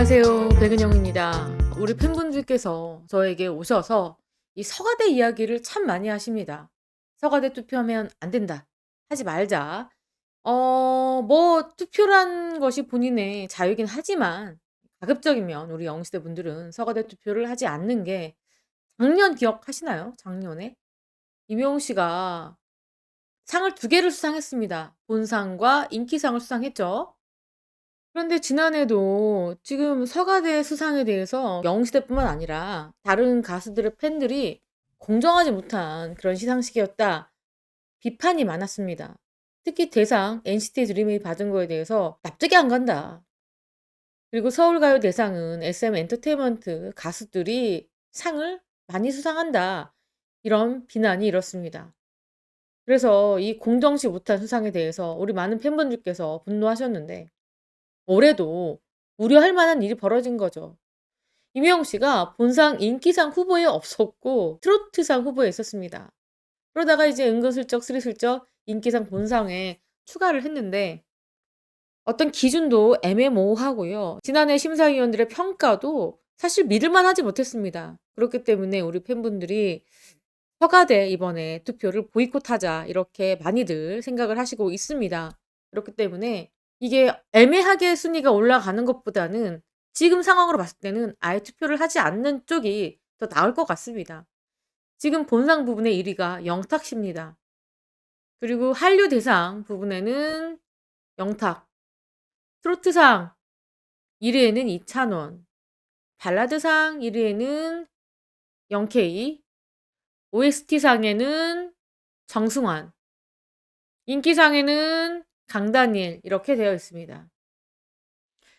안녕하세요. 백은영입니다. 우리 팬분들께서 저에게 오셔서 이 서가대 이야기를 참 많이 하십니다. "서가대 투표하면 안 된다. 하지 말자." 뭐 투표란 것이 본인의 자유이긴 하지만 가급적이면 우리 영시대 분들은 서가대 투표를 하지 않는 게 작년 기억하시나요? 작년에 임영웅 씨가 상을 2개를 수상했습니다. 본상과 인기상을 수상했죠. 그런데 지난해도 지금 서가대 수상에 대해서 영시대뿐만 아니라 다른 가수들의 팬들이 "공정하지 못한 그런 시상식이었다." 비판이 많았습니다. 특히 대상 NCT 드림이 받은 거에 대해서 "납득이 안 간다." 그리고 서울가요 대상은 SM 엔터테인먼트 가수들이 상을 많이 수상한다. 이런 비난이 일었습니다. 그래서 이 공정치 못한 수상에 대해서 우리 많은 팬분들께서 분노하셨는데 올해도 우려할 만한 일이 벌어진 거죠. 임영웅 씨가 본상 인기상 후보에 없었고 트로트상 후보에 있었습니다. 그러다가 이제 은근슬쩍 스리슬쩍 인기상 본상에 추가를 했는데 어떤 기준도 애매모호하고요. 지난해 심사위원들의 평가도 사실 믿을 만하지 못했습니다. 그렇기 때문에 우리 팬분들이 '서가대 이번에 투표를 보이콧하자.' 이렇게 많이들 생각을 하시고 있습니다. 그렇기 때문에 이게 애매하게 순위가 올라가는 것보다는 지금 상황으로 봤을 때는 아예 투표를 하지 않는 쪽이 더 나을 것 같습니다. 지금 본상 부분의 1 위가 영탁씨입니다. 그리고 한류 대상 부분에는 영탁, 트로트상 1 위에는 이찬원, 발라드상 1 위에는 영케이, OST상에는 정승환, 인기상에는 강다니엘 이렇게 되어 있습니다.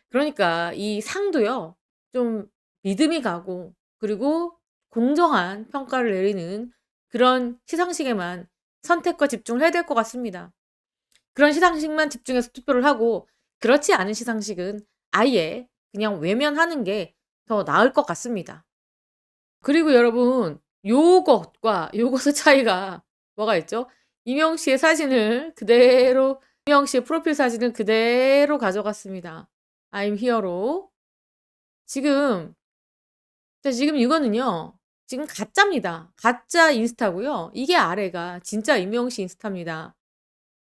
그러니까 이 상도요. 좀 믿음이 가고 그리고 공정한 평가를 내리는 그런 시상식에만 선택과 집중을 해야 될 것 같습니다. 그런 시상식만 집중해서 투표를 하고 그렇지 않은 시상식은 아예 그냥 외면하는 게 더 나을 것 같습니다. 그리고 여러분 요것과 요것의 차이가 뭐가 있죠? 임영웅 씨의 사진을 그대로 임영웅 씨의 프로필 사진을 그대로 가져갔습니다. I'm here로. 지금 지금 이거는요. 지금 가짜입니다. 가짜 인스타고요. 이게 아래가 진짜 임영웅 씨 인스타입니다.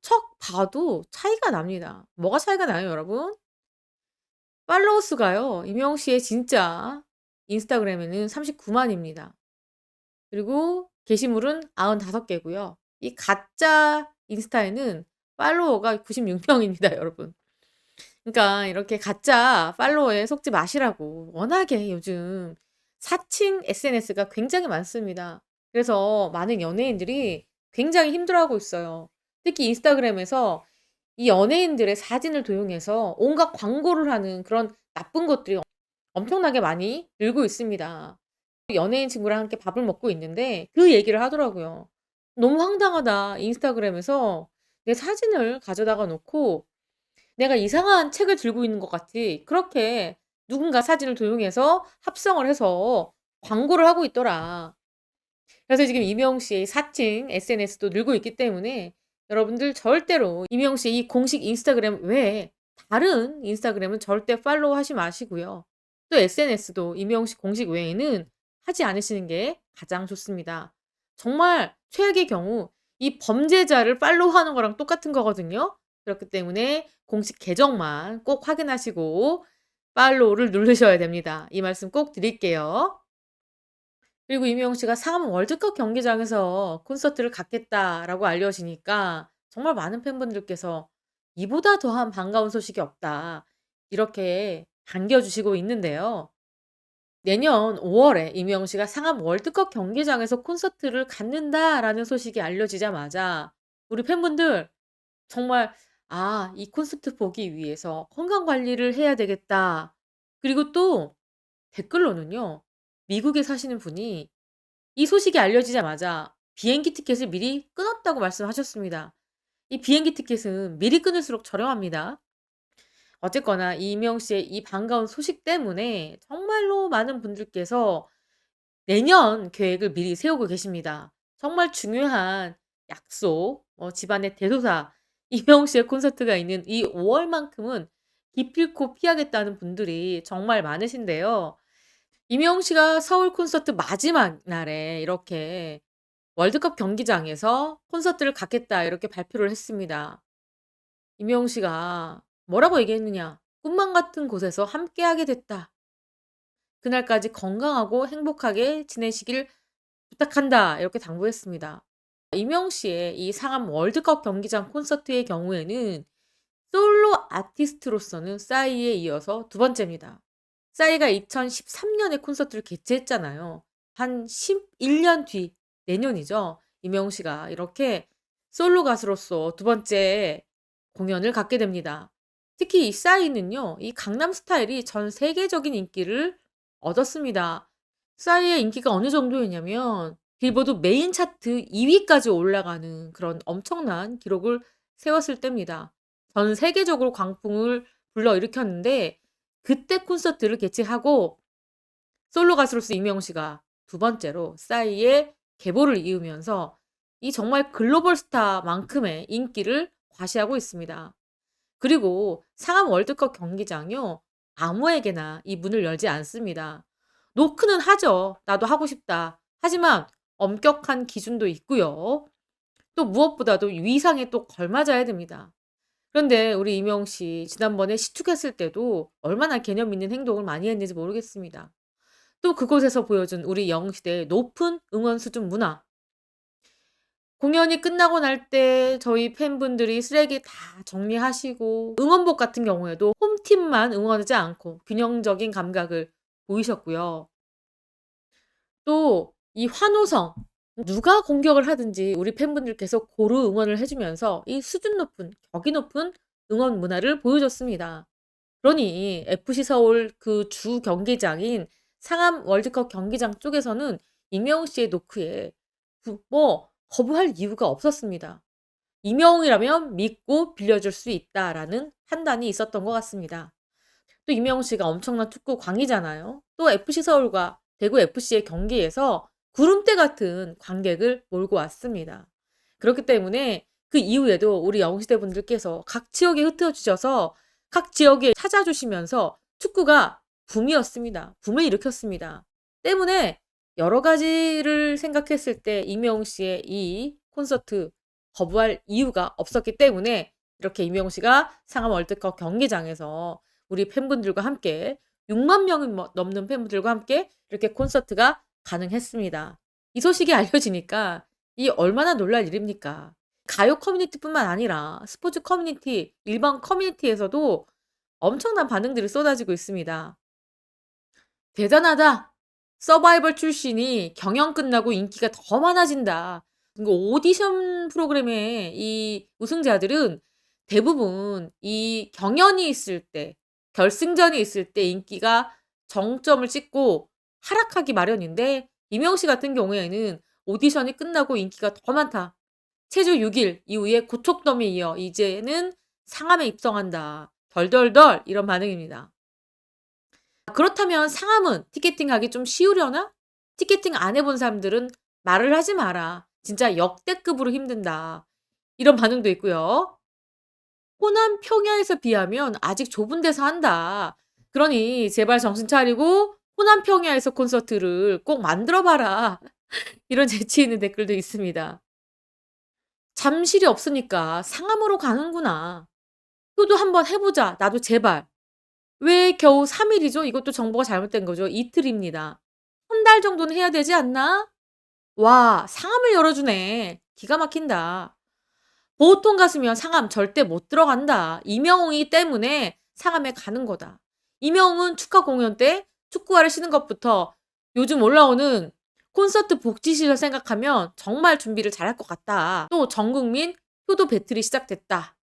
척 봐도 차이가 납니다. 뭐가 차이가 나요 여러분? 팔로워 수가요. 임영웅 씨의 진짜 인스타그램에는 39만 입니다. 그리고 게시물은 95 개고요. 이 가짜 인스타에는 팔로워가 96 명입니다 여러분. 그러니까 이렇게 가짜 팔로워에 속지 마시라고. 워낙에 요즘 사칭 SNS가 굉장히 많습니다. 그래서 많은 연예인들이 굉장히 힘들어하고 있어요. 특히 인스타그램에서 이 연예인들의 사진을 도용해서 온갖 광고를 하는 그런 나쁜 것들이 엄청나게 많이 늘고 있습니다. 연예인 친구랑 함께 밥을 먹고 있는데 그 얘기를 하더라고요. "너무 황당하다. 인스타그램에서 내 사진을 가져다가 놓고 내가 이상한 책을 들고 있는 것 같이 그렇게 누군가 사진을 도용해서 합성을 해서 광고를 하고 있더라." 그래서 지금 임영웅 씨의 사칭 SNS도 늘고 있기 때문에 여러분들 절대로 임영웅 씨의 이 공식 인스타그램 외에 다른 인스타그램은 절대 팔로우하지 마시고요. 또 SNS도 임영웅 씨 공식 외에는 하지 않으시는 게 가장 좋습니다. 정말 최악의 경우 이 범죄자를 팔로우하는 거랑 똑같은 거거든요. 그렇기 때문에 공식 계정만 꼭 확인하시고 팔로우를 누르셔야 됩니다. 이 말씀 꼭 드릴게요. 그리고 임영웅 씨가 상암 월드컵 경기장에서 콘서트를 갖겠다라고 알려지니까 정말 많은 팬분들께서 "이보다 더한 반가운 소식이 없다." 이렇게 반겨주시고 있는데요. 내년 5 월에 임영웅 씨가 "상암 월드컵 경기장에서 콘서트를 갖는다."라는 소식이 알려지자마자 우리 팬분들 정말 '아 이 콘서트 보기 위해서 건강 관리를 해야 되겠다.' 그리고 또 댓글로는요. 미국에 사시는 분이 이 소식이 알려지자마자 비행기 티켓을 미리 끊었다고 말씀하셨습니다. 이 비행기 티켓은 미리 끊을수록 저렴합니다. 어쨌거나 이명웅 씨의 이 반가운 소식 때문에 정말로 많은 분들께서 내년 계획을 미리 세우고 계십니다. 정말 중요한 약속, 집안의 대소사 이명웅 씨의 콘서트가 있는 이 5 월만큼은 기필코 피하겠다는 분들이 정말 많으신데요. 이명웅 씨가 서울 콘서트 마지막 날에 이렇게 월드컵 경기장에서 콘서트를 갖겠다 이렇게 발표를 했습니다. 이명웅 씨가 뭐라고 얘기했느냐. "꿈만 같은 곳에서 함께하게 됐다. 그날까지 건강하고 행복하게 지내시길 부탁한다." 이렇게 당부했습니다. 이명웅 씨의 이 상암 월드컵 경기장 콘서트의 경우에는 솔로 아티스트로서는 싸이에 이어서 두 번째입니다. 싸이가 2013 년에 콘서트를 개최했잖아요. 한 11년 뒤 내년이죠. 이명웅 씨가 이렇게 솔로 가수로서 두 번째 공연을 갖게 됩니다. 특히 이 싸이는요. 이 강남 스타일이 전 세계적인 인기를 얻었습니다. 싸이의 인기가 어느 정도였냐면 빌보드 메인 차트 2 위까지 올라가는 그런 엄청난 기록을 세웠을 때입니다. 전 세계적으로 광풍을 불러일으켰는데 그때 콘서트를 개최하고 솔로 가수로서 이명웅 씨가 두 번째로 싸이의 계보를 이으면서 이 정말 글로벌 스타만큼의 인기를 과시하고 있습니다. 그리고 상암 월드컵 경기장이요. 아무에게나 이 문을 열지 않습니다. 노크는 하죠. "나도 하고 싶다." 하지만 엄격한 기준도 있고요. 또 무엇보다도 위상에 또 걸맞아야 됩니다. 그런데 우리 이명웅 씨 지난번에 시축했을 때도 얼마나 개념 있는 행동을 많이 했는지 모르겠습니다. 또 그곳에서 보여준 우리 영웅시대의 높은 응원 수준 문화. 공연이 끝나고 날 때 저희 팬분들이 쓰레기 다 정리하시고 응원복 같은 경우에도 홈팀만 응원하지 않고 균형적인 감각을 보이셨고요. 또 이 환호성 누가 공격을 하든지 우리 팬분들께서 고루 응원을 해 주면서 이 수준 높은 격이 높은 응원 문화를 보여줬습니다. 그러니 FC 서울 그 주 경기장인 상암 월드컵 경기장 쪽에서는 이명웅 씨의 노크에 거부할 이유가 없었습니다. 이명웅이라면 믿고 빌려줄 수 있다라는 판단이 있었던 것 같습니다. 또 이명웅 씨가 엄청난 축구 광이잖아요. 또 FC 서울과 대구 FC의 경기에서 구름대 같은 관객을 몰고 왔습니다. 그렇기 때문에 그 이후에도 우리 영웅시대 분들께서 각 지역에 흩어지셔서 각 지역에 찾아주시면서 축구가 붐이었습니다. 붐을 일으켰습니다. 때문에 여러 가지를 생각했을 때 이명웅 씨의 이 콘서트 거부할 이유가 없었기 때문에 이렇게 이명웅 씨가 상암 월드컵 경기장에서 우리 팬분들과 함께 6만 명이 넘는 팬분들과 함께 이렇게 콘서트가 가능했습니다. 이 소식이 알려지니까 이 얼마나 놀랄 일입니까? 가요 커뮤니티뿐만 아니라 스포츠 커뮤니티, 일반 커뮤니티에서도 엄청난 반응들이 쏟아지고 있습니다. "대단하다. 서바이벌 출신이 경연 끝나고 인기가 더 많아진다." 이거 오디션 프로그램의 이 우승자들은 대부분 이 경연이 있을 때, 결승전이 있을 때 인기가 정점을 찍고 하락하기 마련인데 이명웅 씨 같은 경우에는 오디션이 끝나고 인기가 더 많다. 체주 6일 이후에 고척돔에 이어 이제는 상암에 입성한다. 덜덜덜 이런 반응입니다. 그렇다면 상암은 티켓팅하기 좀 쉬우려나? 티켓팅 안 해본 사람들은 "말을 하지 마라. 진짜 역대급으로 힘든다." 이런 반응도 있고요. "호남 평야에서 비하면 아직 좁은 데서 한다. 그러니 제발 정신 차리고 호남 평야에서 콘서트를 꼭 만들어 봐라." 이런 재치 있는 댓글도 있습니다. "잠실이 없으니까 상암으로 가는구나. 효도 한번 해 보자. 나도 제발." 왜 겨우 3 일이죠? 이것도 정보가 잘못된 거죠. 이틀입니다. 한 달 정도는 해야 되지 않나? 와 상암을 열어주네. 기가 막힌다. 보통 가수면 상암 절대 못 들어간다. 이명웅이기 때문에 상암에 가는 거다. 이명웅은 축하 공연 때 축구화를 신은 것부터 요즘 올라오는 콘서트 복지시설 생각하면 정말 준비를 잘할 것 같다. 또 전국민 효도 배틀이 시작됐다.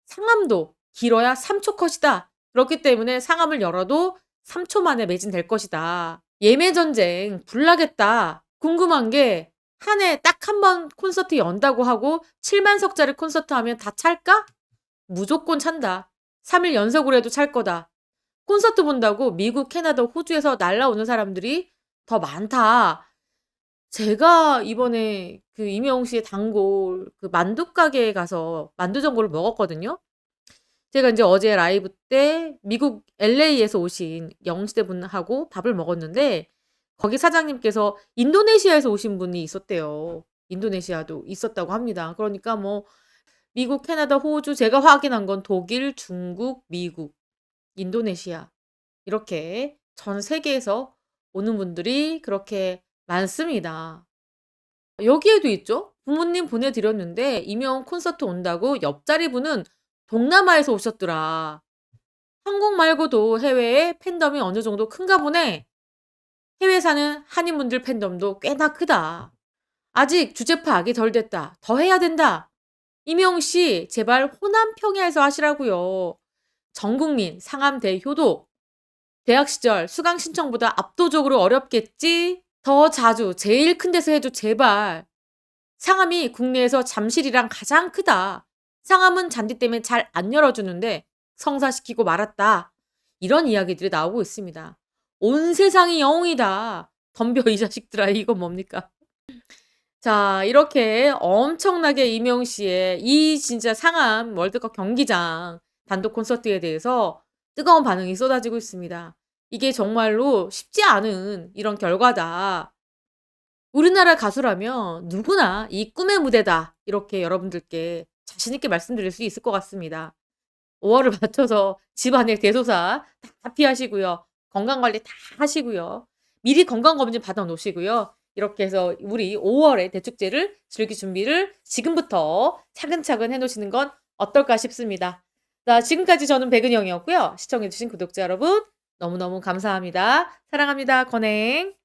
상암도 길어야 3초 컷이다. 그렇기 때문에 상암을 열어도 3초 만에 매진될 것이다. 예매 전쟁 불나겠다. 궁금한 게 한 해 딱 한 번 콘서트 연다고 하고 7만 석짜리 콘서트 하면 다 찰까? 무조건 찬다. 3일 연속으로 해도 찰 거다. 콘서트 본다고 미국, 캐나다, 호주에서 날라오는 사람들이 더 많다. 제가 이번에 그 이명웅 씨의 단골 그 만두 가게에 가서 만두 전골을 먹었거든요. 제가 인제 어제 라이브 때 미국 LA에서 오신 영시대 분하고 밥을 먹었는데 거기 사장님께서 인도네시아에서 오신 분이 있었대요. 인도네시아도 있었다고 합니다. 그러니까 뭐 미국, 캐나다, 호주, 제가 확인한 건 독일, 중국, 미국, 인도네시아 이렇게 전 세계에서 오는 분들이 그렇게 많습니다. 여기에도 있죠. 부모님 보내 드렸는데 이명 콘서트 온다고 옆자리 분은 동남아에서 오셨더라. 한국 말고도 해외에 팬덤이 어느 정도 큰가 보네. 해외에 사는 한인분들 팬덤도 꽤나 크다. 아직 주제 파악이 덜 됐다. 더 해야 된다. 이명 씨, 제발 호남 평야에서 하시라고요. 전국민 상암대 효도. 대학 시절 수강 신청보다 압도적으로 어렵겠지? 더 자주 제일 큰 데서 해줘 제발. 상암이 국내에서 잠실이랑 가장 크다. 상암은 잔디 때문에 잘 안 열어주는데 성사시키고 말았다. 이런 이야기들이 나오고 있습니다. 온 세상이 영웅이다. 덤벼 이 자식들아 이건 뭡니까? 자 이렇게 엄청나게 이명 씨의 이 진짜 상암 월드컵 경기장 단독 콘서트에 대해서 뜨거운 반응이 쏟아지고 있습니다. 이게 정말로 쉽지 않은 이런 결과다. 우리나라 가수라면 누구나 이 꿈의 무대다. 이렇게 여러분들께 자신 있게 말씀드릴 수 있을 것 같습니다. 5 월을 맞춰서 집안의 대소사 다 피하시고요. 건강 관리 다 하시고요. 미리 건강검진 받아 놓으시고요. 이렇게 해서 우리 5 월의 대축제를 즐길 준비를 지금부터 차근차근 해 놓으시는 건 어떨까 싶습니다. 자 지금까지 저는 백은영이었고요. 시청해 주신 구독자 여러분 너무너무 감사합니다. 사랑합니다. 권행.